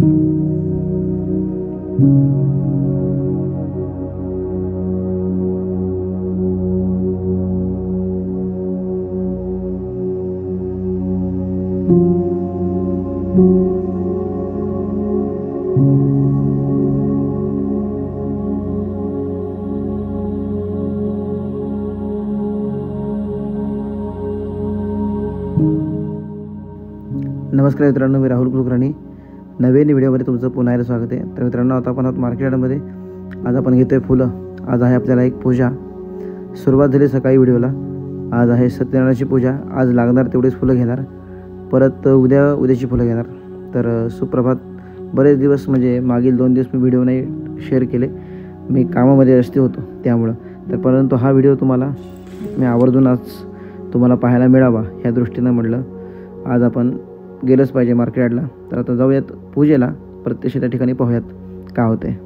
नमस्कार मित्रांनो, मी राहुल कुलकर्णी. नवीन व्हिडिओमध्ये तुमचं पुन्हा एकदा स्वागत आहे. तर मित्रांनो, आता आपण मार्केट यार्डमध्ये आज आपण घेतोय फुलं. आज आहे आपल्याला एक पूजा. सुरुवात झाली सकाळी व्हिडिओला. आज आहे सत्यनारायणाची पूजा. आज लागणार तेवढीच फुलं घेणार, परत उद्याची फुलं घेणार. तर सुप्रभात. बरेच दिवस म्हणजे मागील 2 दिवस मी व्हिडिओ नाही शेअर केले, मी कामामध्ये व्यस्त होतो त्यामुळं. तर परंतु हा व्हिडिओ तुम्हाला मी आवर्जून आज तुम्हाला पाहायला मिळावा ह्या दृष्टीनं म्हटलं आज आपण गेलंच पाहिजे मार्केट यार्डला. तर आता जाऊयात पूजेला, प्रत्यक्ष त्या ठिकाणी पाहूयात काय होते.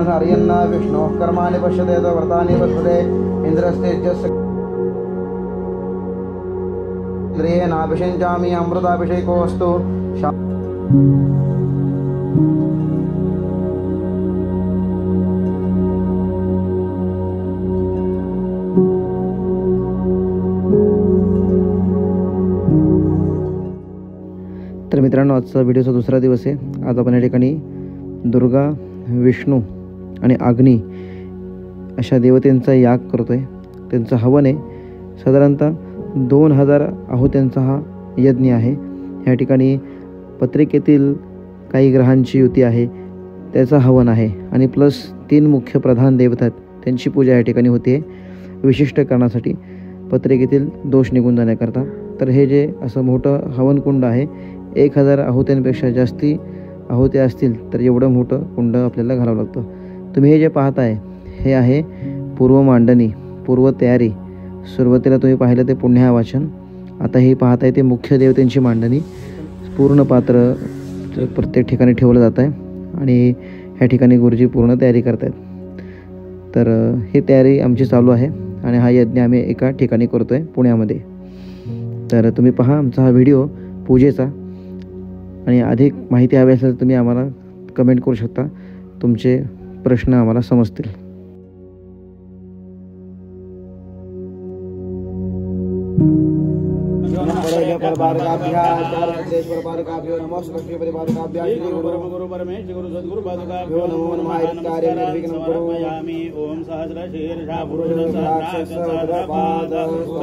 आर्यन्ना विष्णु कर्माणि पश्यते व्रतानि वसुदे इंद्रस्ते इंद्रियेणाभिषिञ्चामि अमृताभिषेकोऽस्तु. तर मित्रांनो, आजचा व्हिडिओचा दुसरा दिवस आहे. आज आपण या ठिकाणी दुर्गा, विष्णू आणि अग्नी अशा देवतेंचा याग करतोय. त्यांचं हवन आहे. साधारणतः 2000 आहुत्यांचा हा यज्ञ आहे. ह्या ठिकाणी पत्रिकेतील काही ग्रहांची युती आहे, त्याचं हवन आहे. आणि प्लस 3 मुख्य प्रधान देवता आहेत, त्यांची पूजा या ठिकाणी होते विशिष्ट कारणासाठी, पत्रिकेतील दोष निघून जाण्याकरता. तर हे जे असं मोठं हवनकुंड आहे, 1000 आहुत्यांपेक्षा जास्ती आहुत्या असतील तर एवढं मोठं कुंड आपल्याला घालावं लागतं. तुम्ही हे जे पाहताय हे आहे पूर्व मांडणी, पूर्व तयारी. सुरुवातीला तुम्ही पाहिलं ते पुण्यावाचन. आता हे पाहताय ते मुख्य देवतेंची मांडणी. पूर्ण पात्र प्रत्येक ठिकाणी ठेवलं जात आहे आणि ह्या ठिकाणी गुरुजी पूर्ण तयारी करत आहेत. तर ही तयारी आमची चालू आहे आणि हा यज्ञ आम्ही एका ठिकाणी करतो आहे पुण्यामध्ये. तर तुम्ही पहा आमचा हा व्हिडिओ पूजेचा. आणि अधिक माहिती हवी असेल तर तुम्ही आम्हाला कमेंट करू शकता, तुमचे प्रश्न आम्हाला समजतील. गुरु परमेश्वर गुरु सद्गुरु पादुकाभ्यो नमो नमः. कार्य निर्विघ्नं कुर्वयामि. ओम सहस्रशीर्षा पुरुषसहस्रापाद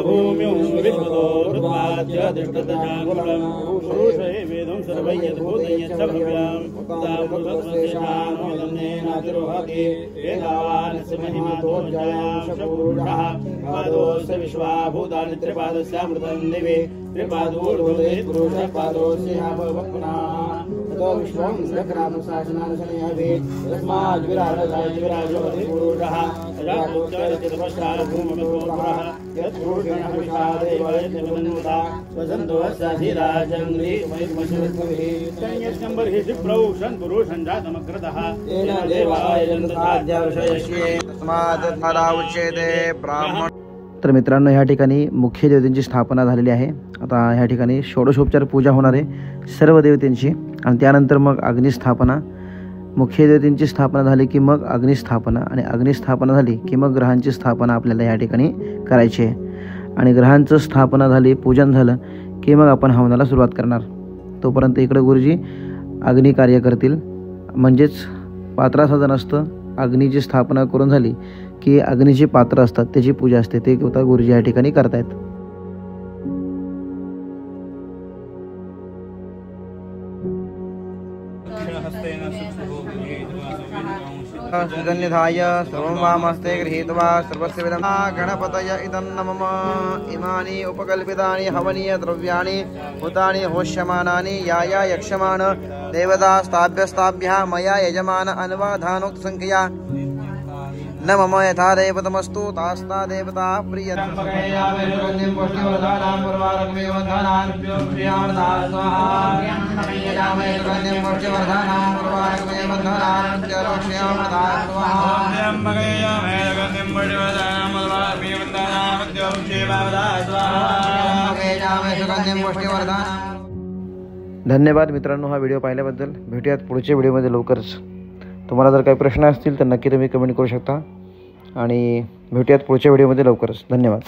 भूम्यो विश्वतो रुद्राद्य दिष्टदशांगुलं पुरुषे वेदं सर्वैर्भूतं यच्छभव्यं तावुतस्मशेषानोदन्नेनातिरोहति वेदावानस्य महिमातो जयांशपुरुषः पादोस्य विश्वाभूतानि त्रिपादस्यामृतं दिवे त्रिपादोर्ध्वे पुरुषः पादोस्य भवत्पुनः ततो विश्वं सक्रमशासनानुशनयाभि तस्माद् विराजोऽधि पुरुषः तजातोच्चरचितपश्चात् भूमिमतोरः यत्पुरुषेण विषादेवयज्ञवदन्मुता स्वसन्तो साधिराजङ्ग्री वैद्मशुद्भिः संयज्ञम्बर्हि प्रौषन् पुरुषं जातमग्रतः तेन देवाय जन्तसाध्याविषयस्ये तस्मात् तदा उच्यते ब्राह्मण. तर मित्रांनो ह्या ठिकाणी मुख्य देवतेंची स्थापना झालेली आहे। आता ह्या ठिकाणी षोडशोपचार पूजा होणार आहे सर्व देवतेंची आणि त्यानंतर मग अग्निस्थापना। मुख्य देवतेंची स्थापना झाली की मग अग्निस्थापना आणि अग्निस्थापना झाली की मग ग्रहांची स्थापना आपल्याला ह्या ठिकाणी करायची आहे आणि ग्रहांचं स्थापना झाली पूजन झालं की मग आपण हवनाला सुरुवात करणार। तोपर्यंत इकडे गुरुजी अग्नी कार्य करतील म्हणजेच पात्रासाधन असतं। अग्नीची स्थापना करून झाली की अग्नीची पात्र असतात त्याची पूजा असते ते आता गुरुजी या ठिकाणी करतायत। सुजन्यधाय सर्वं वामस्ते गृहीत्वा सर्वस्य विदं गणपतय इदं नमः। इमानि उपकल्पितानि हवनीय द्रव्याणि भूतानि होष्यमानानि याया यक्षमाण देवतास्ताभ्यस्ताभ्यः मया यजमान अन्वाधानोक्त संख्या न मम यथा देवतमस्तु तास्ता देवता प्रियं धन्यवाद मित्रांनो हा व्हिडिओ पाहिल्याबद्दल। भेटूयात पुढच्या व्हिडिओमध्ये लवकरच। तुम्हाला जर काही प्रश्न असतील तर नक्की तुम्ही कमेंट करू शकता आणि भेटूयात पुढच्या व्हिडिओमध्ये लवकरच। धन्यवाद।